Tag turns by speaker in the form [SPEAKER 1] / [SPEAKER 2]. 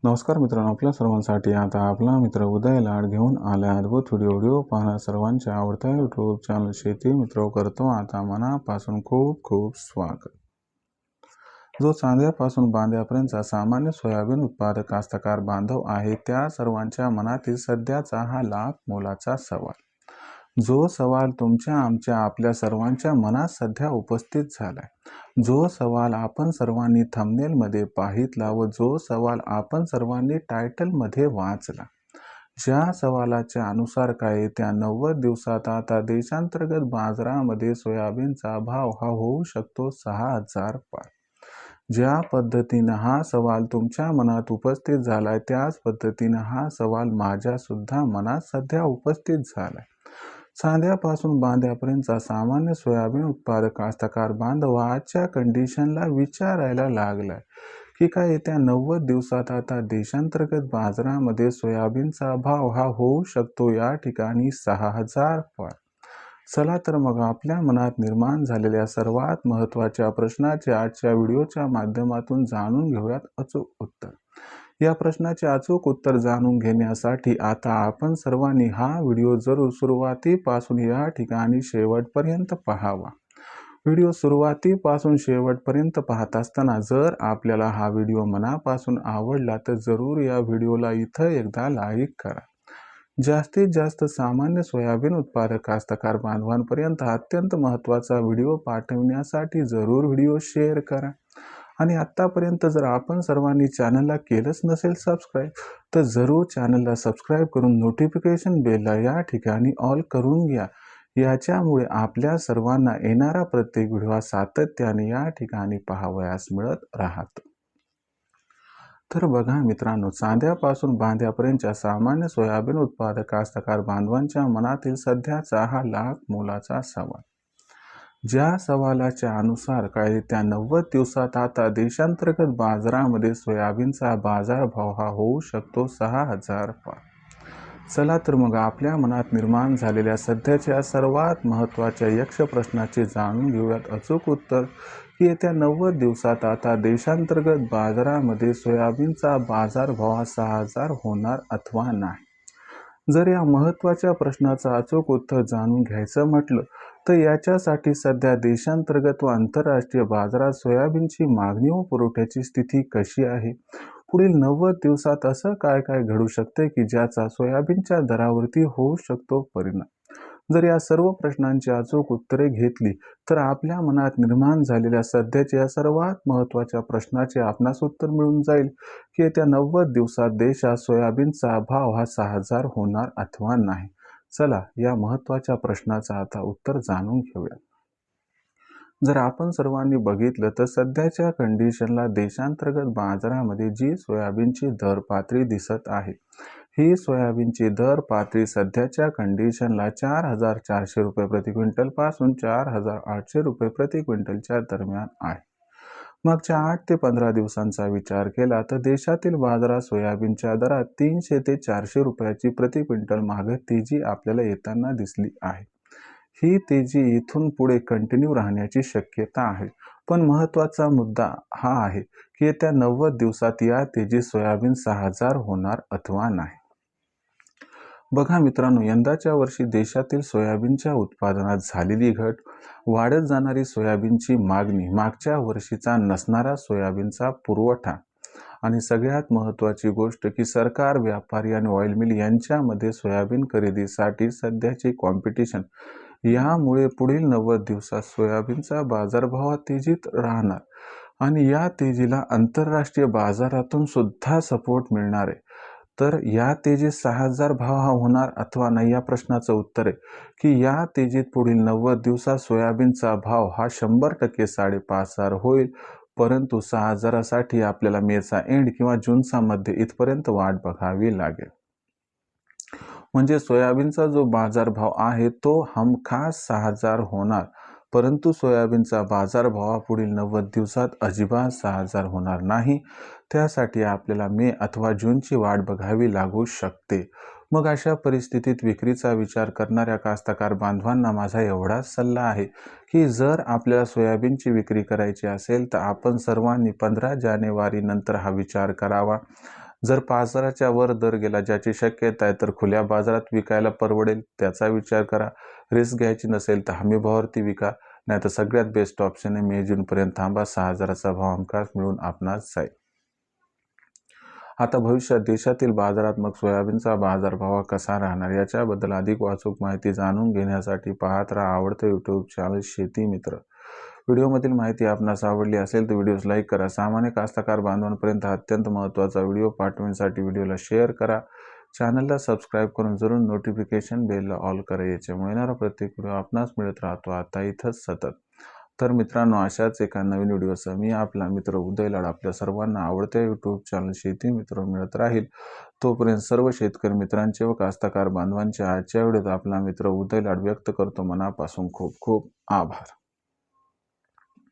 [SPEAKER 1] नमस्कार मित्रांनो, आपल्या सर्वांसाठी आता आपला मित्र उदय लाड घेऊन आला अद्भुत व्हिडिओ पाहणं सर्वांच्या आवडता यूट्यूब चॅनल शेती मित्र करतो आता मनापासून खूप खूप स्वागत। जो चांद्यापासून बांध्यापर्यंतचा सामान्य सोयाबीन उत्पादक कास्तकार बांधव आहे त्या सर्वांच्या मनातील सध्याचा हा लाख मोलाचा सवाल, जो सवाल तुमच्या आमच्या आपल्या सर्वांच्या मनात सध्या उपस्थित झालाय, जो सवाल आपण सर्वांनी थंबनेल मध्ये पाहितला व जो सवाल आपण सर्वांनी टायटल मध्ये वाचला, ज्या सवालाच्या अनुसार काय येत्या 90 दिवसात आता देशांतर्गत बाजारामध्ये सोयाबीनचा भाव हा होऊ शकतो 6000 पार। ज्या पद्धतीने हा सवाल तुमच्या मनात उपस्थित झालाय त्याच पद्धतीने हा सवाल माझ्या सुद्धा मनात सध्या उपस्थित झालाय। चांद्यापासून बांध्यापर्यंतचा सामान्य सोयाबीन उत्पादक कास्तकार बांधव आजच्या कंडिशनला विचारायला लागलाय की काय येत्या 90 दिवसात आता देशांतर्गत बाजारामध्ये सोयाबीनचा भाव हा होऊ शकतो या ठिकाणी 6000 पार। चला तर मग आपल्या मनात निर्माण झालेल्या सर्वात महत्त्वाच्या प्रश्नाचे आजच्या व्हिडिओच्या माध्यमातून जाणून घेऊयात अचूक उत्तर। या प्रश्नाचे अचूक उत्तर जाणून घेण्यासाठी आता आपण सर्वांनी हा व्हिडिओ जरूर सुरुवातीपासून या ठिकाणी शेवटपर्यंत पाहावा। व्हिडिओ सुरुवातीपासून शेवटपर्यंत पाहत असताना जर आपल्याला हा व्हिडिओ मनापासून आवडला तर जरूर या व्हिडिओला इथं एकदा लाईक करा। जास्तीत जास्त सामान्य सोयाबीन उत्पादक कास्तकार बांधवांपर्यंत अत्यंत महत्त्वाचा व्हिडिओ पाठवण्यासाठी जरूर व्हिडिओ शेअर करा। आणि आत्तापर्यंत जर आपण सर्वांनी चॅनलला केलंच नसेल सबस्क्राईब तर जरूर चॅनलला सबस्क्राईब करून नोटिफिकेशन बेलला या ठिकाणी ऑल करून घ्या। याच्यामुळे आपल्या सर्वांना येणारा प्रत्येक व्हिडिओ सातत्याने या ठिकाणी पाहावयास मिळत राहतो। तर बघा मित्रांनो, चांद्यापासून बांध्यापर्यंतच्या सामान्य सोयाबीन उत्पादक कास्तकार बांधवांच्या मनातील सध्याचा हा लाख मोलाचा सवाल, ज्या सवालाच्या अनुसार काय त्या 90 दिवसात आता देशांतर्गत बाजारामध्ये सोयाबीनचा बाजारभाव हा होऊ शकतो 6000 पार। चला तर मग आपल्या मनात निर्माण झालेल्या सध्याच्या सर्वात महत्त्वाच्या यक्ष प्रश्नाचे जाणून घेऊयात अचूक उत्तर की येत्या 90 दिवसात आता देशांतर्गत बाजारामध्ये सोयाबीनचा बाजारभाव हा 6000 होणार अथवा नाही। जर या महत्त्वाच्या प्रश्नाचं अचूक उत्तर जाणून घ्यायचं म्हटलं तर याच्यासाठी सध्या देशांतर्गत व आंतरराष्ट्रीय बाजारात सोयाबीनची मागणी व पुरवठ्याची स्थिती कशी आहे, पुढील 90 दिवसात असं काय काय घडू शकते की ज्याचा सोयाबीनच्या दरावरती होऊ शकतो परिणाम। जर या सर्व प्रश्नांची अचूक उत्तरे घेतली तर आपल्या मनात निर्माण झालेल्या सध्याच्या सर्वात महत्त्वाच्या प्रश्नाचे आपणास उत्तर मिळून जाईल की येत्या 90 दिवसात देशात सोयाबीनचा भाव हा 6000 होणार अथवा नाही। चला या महत्त्वाच्या प्रश्नाचं आता उत्तर जाणून घेऊया। जर आपण सर्वांनी बघितलं तर सध्याच्या कंडिशनला देशांतर्गत बाजारामध्ये जी सोयाबीनची दर पातळी दिसत आहे, ही सोयाबीनची दर पातळी सध्याच्या कंडिशनला 4400 रुपये प्रति क्विंटल पासून 4800 रुपये प्रति क्विंटलच्या दरम्यान आहे। मागच्या 8 ते 15 दिवसांचा विचार केला तर देशातील बाजारात सोयाबीनच्या दरात 300 ते 400 रुपयाची प्रति क्विंटल मागे तेजी आपल्याला येताना दिसली आहे। ही तेजी इथून पुढे कंटिन्यू राहण्याची शक्यता आहे, पण महत्त्वाचा मुद्दा हा आहे की येत्या 90 दिवसात या तेजी सोयाबीन 6000 होणार अथवा नाही। बघा मित्रांनो, यंदाच्या वर्षी देशातील सोयाबीनच्या उत्पादनात झालेली घट, वाढत जाणारी सोयाबीनची मागणी, मागच्या वर्षीचा नसणारा सोयाबीनचा पुरवठा आणि सगळ्यात महत्त्वाची गोष्ट की सरकार, व्यापारी आणि ऑइल मिल यांच्यामध्ये सोयाबीन खरेदीसाठी सध्याची कॉम्पिटिशन, यामुळे पुढील 90 दिवसात सोयाबीनचा बाजारभाव तेजीत राहणार आणि या तेजीला आंतरराष्ट्रीय बाजारातून सुद्धा सपोर्ट मिळणार आहे। तर या तेजीत 6000 भाव हा होणार अथवा नाही या प्रश्नाचं उत्तर आहे की या तेजीत पुढील 90 दिवसात सोयाबीनचा भाव हा 100% 5500 होईल, परंतु 6000 साठी आपल्याला मेचा एंड किंवा जूनचा मध्य इथपर्यंत वाट बघावी लागेल। म्हणजे सोयाबीनचा जो बाजारभाव आहे तो हमखास 6000 होणार, परंतु सोयाबीनचा बाजारभाव पुढील 90 दिवसात अजिबात 6000 होणार नाही। त्यासाठी आपल्याला मे अथवा जूनची वाट बघावी लागू शकते। मग अशा परिस्थितीत विक्रीचा विचार करणाऱ्या कास्तकार बांधवांना माझा एवढाच सल्ला आहे की जर आपल्याला सोयाबीनची विक्री करायची असेल तर आपण सर्वांनी 15 जानेवारी नंतर हा विचार करावा। जर बाजाराच्या वर दर गेला ज्याची शक्यता आहे तर खुल्या बाजारात विकायला परवडेल त्याचा विचार करा. रिस्क घ्यायची नसेल तर हमीभावावरती विका, नाही तर सगळ्यात बेस्ट ऑप्शन आहे मे जूनपर्यंत थांबा. 6,000चा भाव हमखास मिळून आपणास जाईल. आता भविष्यात देशातील बाजारात मग सोयाबीनचा बाजारभाव कसा राहणार याच्याबद्दल अधिक अचूक माहिती जाणून घेण्यासाठी पाहत राहा आवडतं यूट्यूब चॅनल शेती मित्र. व्हिडिओमधील माहिती आपणास आवडली असेल तर व्हिडिओस लाईक करा. सामान्य कास्तकार बांधवांपर्यंत अत्यंत महत्त्वाचा व्हिडिओ पाठवण्यासाठी व्हिडिओला शेअर करा. चॅनलला सबस्क्राईब करून जरूर नोटिफिकेशन बेलला ऑल करा. याच्यामुळे येणारा प्रत्येक व्हिडिओ आपणास मिळत राहतो आता इथंच सतत. तर मित्रांनो, अशाच एका नवीन व्हिडिओसह मी आपला मित्र उदय लाड आपल्या सर्वांना आवडत्या यूट्यूब चॅनल शेती मित्र मिळत राहील. तोपर्यंत सर्व शेतकरी मित्रांचे व कास्तकार बांधवांचे आजच्या व्हिडिओत आपला मित्र उदय लाड व्यक्त करतो मनापासून खूप खूप आभार.